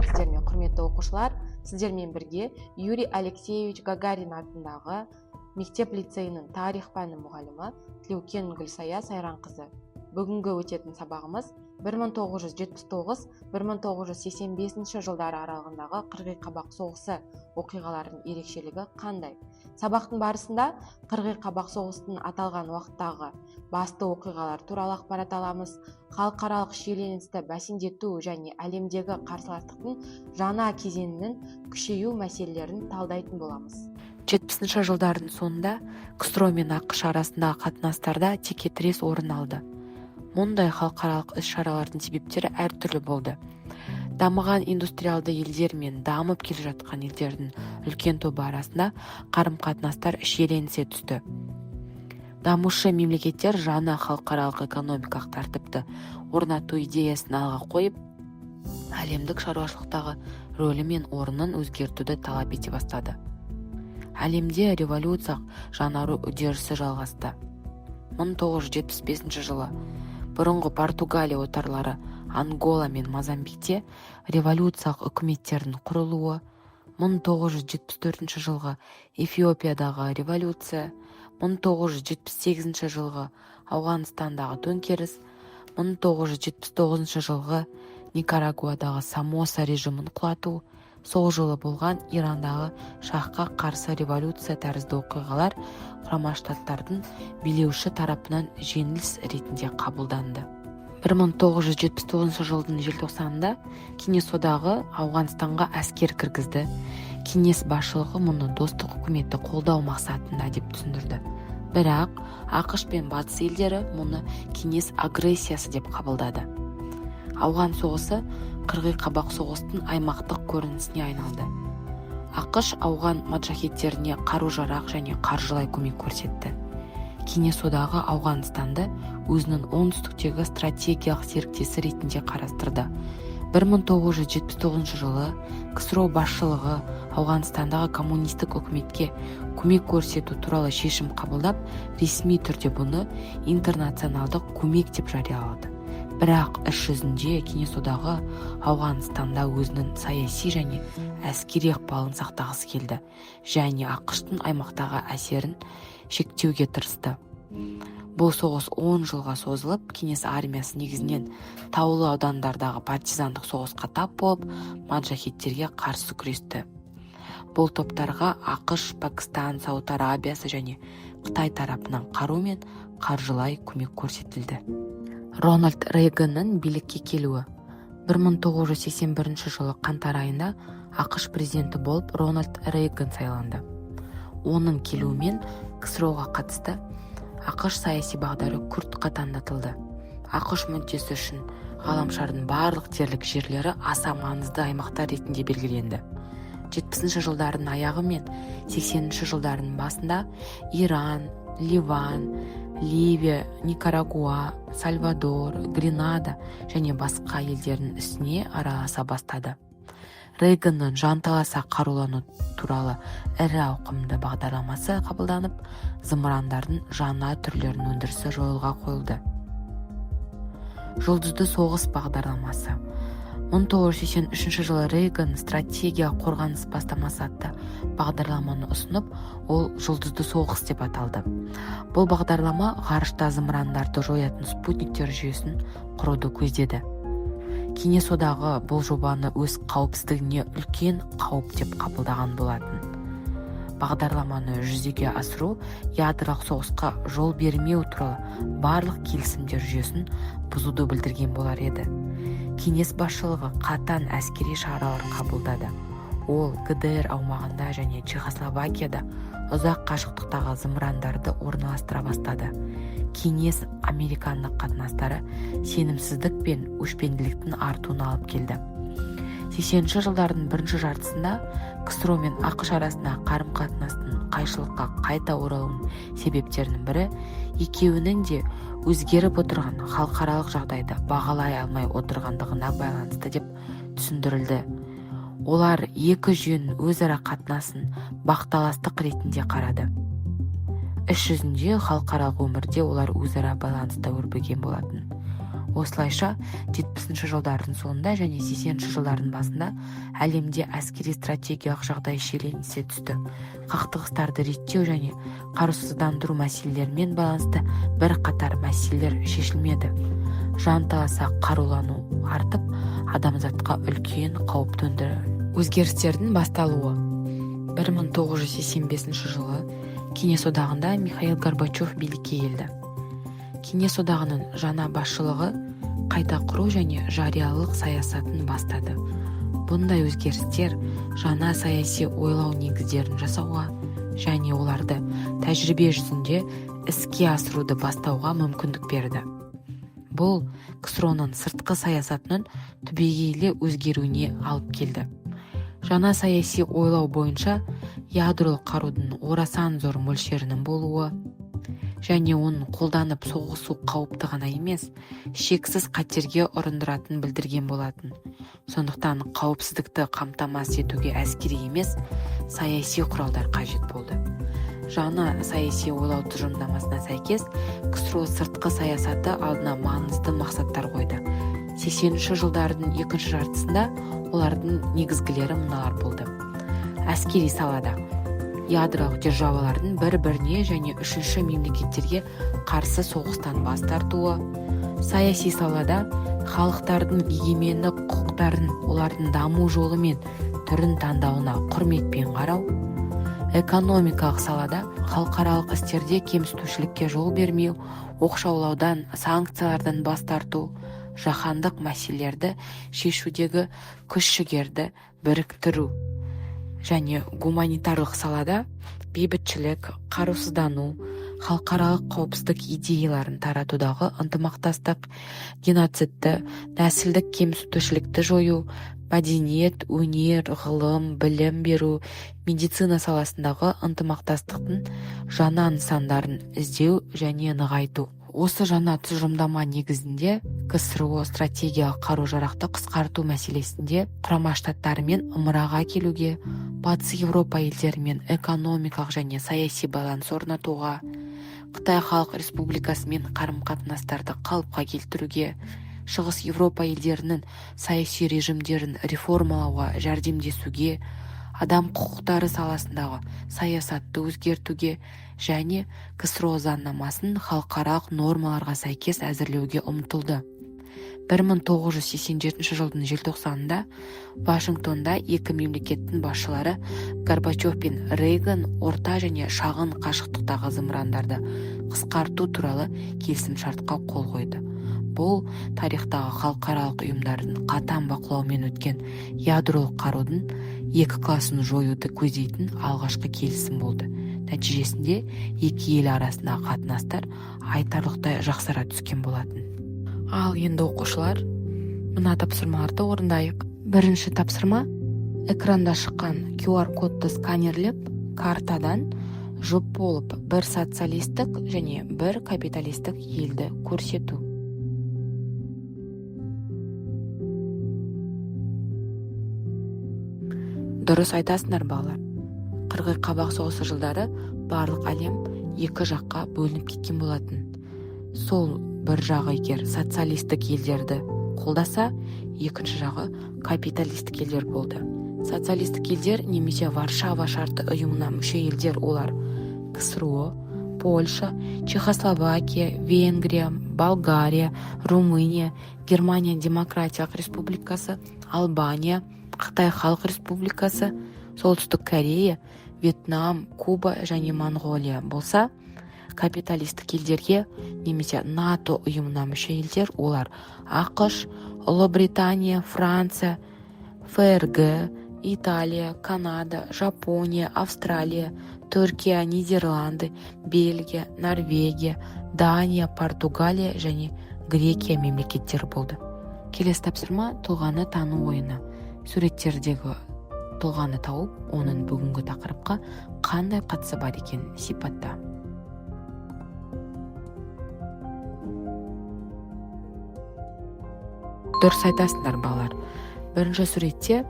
сәлеметсіздер ме, құрметті оқушылар? Сіздермен бірге Юрий Алексеевич Гагарин атындағы мектеп-лицейінің тарих пәні мұғалімі Тілеукен Гүлсая Сайранқызы. Бүгінгі өтетін сабағымыз 1979-1985 жылдары аралығындағы Қырғи Қабақ соғысы оқиғаларының ерекшелігі қандай? Сабақтың барысында Қырғи Қабақ соғысының аталған уақыттағы басты оқиғалар туралы ақпарат аламыз, халықаралық шиеленісті бәсеңдету және әлемдегі қарсыластықтың жаңа кезеңінің күшею мәселелерін талдайтын боламыз. 70 жылдардың соңында КСРО мен ақш арасындағы қатынастарда текетірес орын алды. Мұндай халықаралық іс-шаралардың себептері әртүрлі болды. Дамыған индустриалды елдер мен дамып келе жатқан елдердің үлкен тобы арасында қарым-қатынастар шиеленісе түсті. Дамушы мемлекеттер жаңа халықаралық экономикалық тәртіпті орнату идеясын алға қойып, әлемдік шаруашылықтағы рөлі мен орнын өзгертуді талап ете бастады. Әлемде революциялық жаңару үдерісі жалғасты. 1975 жылы бұрынғы Португалия отарлары Ангола мен Мозамбикте революциялық үкіметтердің құрылуы, 1974 жылғы Эфиопиядағы революция, 1978 жылғы Ауғанстандағы төңкеріс, 1979 жылғы Никарагуадағы Самоса режимін құлату, сол жылы болған Ирандағы шахқа қарсы революция тәрізді оқиғалар Құрама Штаттардың билеуші тарапынан жеңіліс ретінде қабылданды. 1979 жылдың желтоқсанында Кеңес одағы Ауғанстанға әскер кіргізді. Кеңес басшылығы мұны достық үкіметті қолдау мақсатында деп түсіндірді. Бірақ ақш пен батыс елдері мұны кеңес агрессиясы деп қабылдады. Ауған соғысы Қырғи Қабақ соғыстың аймақтық көрінісіне айналды. ақш ауған маджахеттеріне қару-жарақ және қаржылай көмек көрсетті. Кеңес одағы Ауғанстанды өзінің оңтүстіктегі стратегиялық серіктесі ретінде қарастырды. 1979 жылы КСРО басшылығы Ауғанстандағы коммунистік үкіметке көмек көрсету туралы шешім қабылдап, ресми түрде бұны интернационалдық көмек деп жариялады. Бірақ іс жүзінде Кеңес одағы Ауғанстанда өзінің саяси және әскери ықпалын сақтағысы келді және ақштың аймақтағы әсерін шектеуге тырысты. Бұл соғыс 10 жылға созылып, Кеңес армиясы негізінен таулы аудандардағы партизандық соғысқа тап болып, маджахеттерге қарсы күресті. Бұл топтарға ақш, Пәкістан, Сауд Арабиясы және Қытай тарапынан қару мен қаржылай көмек көрсетілді. Рональд Рейганның билікке келуі. 1981 жылы қаңтар айында ақш президенті болып Рональд Рейган сайланды. Оның келуімен КСРО-ға қатысты ақш саяси бағдары күрт қатаңдатылды. ақш мүддесі үшін ғаламшардың барлық дерлік жерлері аса маңызды аймақтар ретінде белгіленді. 70 жылдардың аяғы мен 80 жылдардың басында Иран, Ливан, Ливия, Никарагуа, Сальвадор, Гренада және басқа елдердің үстіне араласа бастады. Рейганның жанталаса қарулану туралы ірі ауқымды бағдарламасы қабылданып, зымырандардың жаңа түрлерінің өндірісі жолға қойылды. Жұлдызды соғыс бағдарламасы. 1983 жылы Рейган стратегия қорғаныс бастамасы атты бағдарламаны ұсынып, ол жұлдызды соғыс деп аталды. Бұл бағдарлама ғарышта зымырандарды жоятын спутниктер жүйесін құруды көздеді. Кеңес одағы бұл жобаны өз қауіпсіздігіне үлкен қауіп деп қабылдаған болатын. Бағдарламаны жүзеге асыру ядролық соғысқа жол бермеу туралы барлық келісімдер жүйесін бұзуды білдірген болар еді. Кеңес басшылығы қатаң әскери шаралар қабылдады. Ол ГДР аумағында және Чехословакияда ұзақ қашықтықтағы зымырандарды орналастыра бастады. Кеңес американдық қатынастары сенімсіздік пен өшпенділіктің артуына алып келді. 80 жылдардың бірінші жартысында КСРО мен ақш арасында қарым-қатынастың қайшылыққа қайта оралуының себептерінің бірі екеуінің де өзгеріп отырған халықаралық жағдайды бағалай алмай отырғандығына байланысты деп түсіндірілді. Олар екі жүйенің өзара қатынасын бақталастық ретінде қарады. Іс жүзінде халықаралық өмірде олар өзара байланыста өрбіген болатын. Осылайша 70 жылдардың соңында және 80 жылдардың басында әлемде әскери стратегиялық жағдай шиеленісе түсті. Қақтығыстарды реттеу және қарусыздандыру мәселелерімен байланысты бір қатар мәселелер шешілмеді. Жанталаса қарулану артып, адамзатқа үлкен қауіп төндірді. Өзгерістердің басталуы. 1985 жылы Кеңес одағында Михаил Горбачев билікке келді. Кеңес одағының жаңа басшылығы қайта құру және жариялылық саясатын бастады. Бұндай өзгерістер жаңа саяси ойлау негіздерін жасауға және оларды тәжірибе жүзінде іске асыруды бастауға мүмкіндік берді. Бұл КСРО-ның сыртқы саясатының түбегейлі өзгеруіне алып келді. Жаңа саяси ойлау бойынша ядролық қарудың орасан зор мөлшерінің болуы және оның қолданып соғысу қауіпті ғана емес, шексіз қатерге ұрындыратын білдірген болатын. Сондықтан қауіпсіздікті қамтамасыз етуге әскери емес, саяси құралдар қажет болды. Жаңа саяси ойлау тұжырымдамасына сәйкес, КСРО сыртқы саясаты алдына маңызды мақсаттар қойды. 80 жылдардың екінші жартысында олардың негізгілері мыналар болды. Әскери салада ядролық державалардың бір-біріне және үшінші мемлекеттерге қарсы соғыстан бас тартуы, саяси салада халықтардың егемендік құқықтарын олардың даму жолы мен түрін таңдауына құрметпен қарау, экономикалық салада халықаралық істерде кемсітушілікке жол бермеу, оқшаулаудан, санкциялардан бас тарту, жаһандық мәселелерді шешудегі күш-жігерді біріктіру және гуманитарлық салада бейбітшілік, қарусыздану, халықаралық қауіпсіздік идеяларын таратудағы ынтымақтастық, геноцидті, нәсілдік кемсітушілікті жою, мәдениет, өнер, ғылым, білім беру, медицина саласындағы ынтымақтастықтың жаңа нысандарын іздеу және нығайту. Осы жаңа тұжырымдама негізінде КСРО стратегиялық қару-жарақты қысқарту мәселесінде Құрама Штаттарымен ымыраға келуге, Батыс Еуропа елдерімен экономикалық және саяси байланыс орнатуға, Қытай Халық Республикасымен қарым-қатынастарды қалыпқа келтіруге, Шығыс Еуропа елдерінің саяси режимдерін реформалауға жәрдемдесуге, адам құқықтары саласындағы саясатты өзгертуге және КСРО заңнамасын халықаралық нормаларға сәйкес әзірлеуге ұмтылды. 1987 жылдың желтоқсанында Вашингтонда екі мемлекеттің басшылары Горбачев пен Рейган орта және шағын қашықтықтағы зымырандарды қысқарту туралы келісімшартқа қол қойды. Бұл тарихтағы халықаралық ұйымдардың қатаң бақылаумен өткен ядролық қарудың екі класын жоюды көздейтін алғашқы келісім болды. Нәтижесінде екі ел арасындағы қатынастар айтарлықтай жақсара түскен болатын. Ал енді оқушылар, мына тапсырмаларды орындайық. Бірінші тапсырма: экранда шыққан QR кодты сканерлеп, картадан жұп болып бір социалистік және бір капиталистік елді көрсету. Дұрыс айтасыңдар балалар. Қырғи қабақ соғысы жылдары барлық әлем екі жаққа бөлініп кеткен болатын. Сол бір жағы егер социалистік елдерді қолдаса, екінші жағы капиталистік елдер болды. Социалистік елдер немесе Варшава шарты ұйымына мүше елдер олар: КСРО, Польша, Чехословакия, Венгрия, Болгария, Румыния, Германия Демократиялық Республикасы, Албания, Қытай Халық Республикасы, Солтүстік Корея, Вьетнам, Куба және Монғолия болса, капиталистік елдерге немесе НАТО ұйымына мүше елдер олар: ақш, Ұлыбритания, Франция, ФРГ, Италия, Канада, Жапония, Австралия, Түркия, Нидерланды, Бельгия, Норвегия, Дания, Португалия және Грекия мемлекеттері болды. Келесі тапсырма: тұлғаны тану ойыны. Суреттердегі тұлғаны тауып, оның бүгінгі тақырыпқа қандай қатысы бар екенін сипатта. Дұрыс айтасыңдар балалар. Бірінші суретте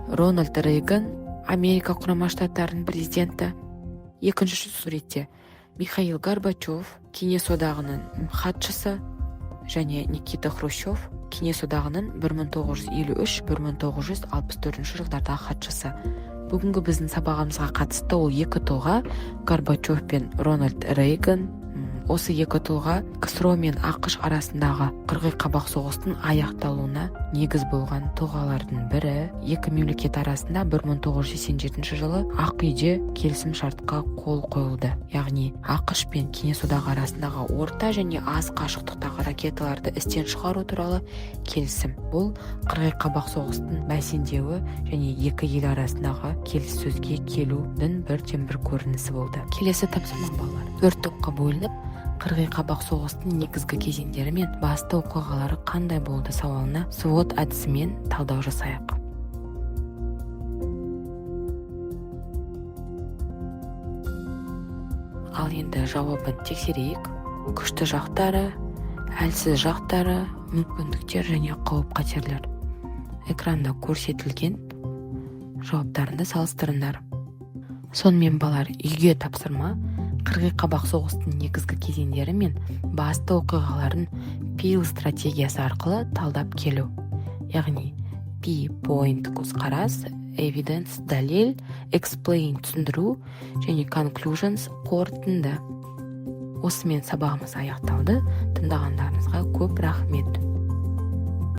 Рональд Рейган, Америка Құрама Штаттарының президенті. Екінші суретте Михаил Горбачев, Кеңес одағының хатшысы. және Никита Хрущев Кеңес одағының 1953-1964 жылдардағы хатшысы. Бүгінгі біздің сабағымызға қатысты ол екі тұлға, Горбачев пен Рональд Рейган. Осы екі тұлға КСРО мен ақш арасындағы қырғи қабақ соғыстың аяқталуына негіз болған тұлғалардың бірі. Екі мемлекет арасында 1987 жылы Ақ үйде келісім шартқа қол қойылды. Яғни ақш пен Кеңес одағы арасындағы орта және аз қашықтықтағы ракеталарды істен шығару туралы келісім. Бұл қырғи қабақ соғыстың бәсеңдеуі және екі ел арасындағы келіссөзге келудің бірден бір көрінісі болды. Келесі тапсырма балалар. 4 топқа бөлініп, қырғи қабақ соғыстың негізгі кезеңдері мен басты оқиғалары қандай болды сауалына свод әдісімен талдау жасайық. Ал енді жауабын тексерейік. Күшті жақтары, әлсіз жақтары, мүмкіндіктер және қауіп-қатерлер. Экранда көрсетілген жауаптарында салыстырыңдар. Сонымен балалар, үйге тапсырма. Қырғи қабақ соғыстың негізгі кезеңдері мен басты оқиғаларын Пил стратегиясы арқылы талдап келу. Яғни P-point көзқарас, evidence дәлел, explain түсіндіру және conclusions қорытынды. Осымен сабағымыз аяқталды. Тыңдағандарыңызға көп рахмет.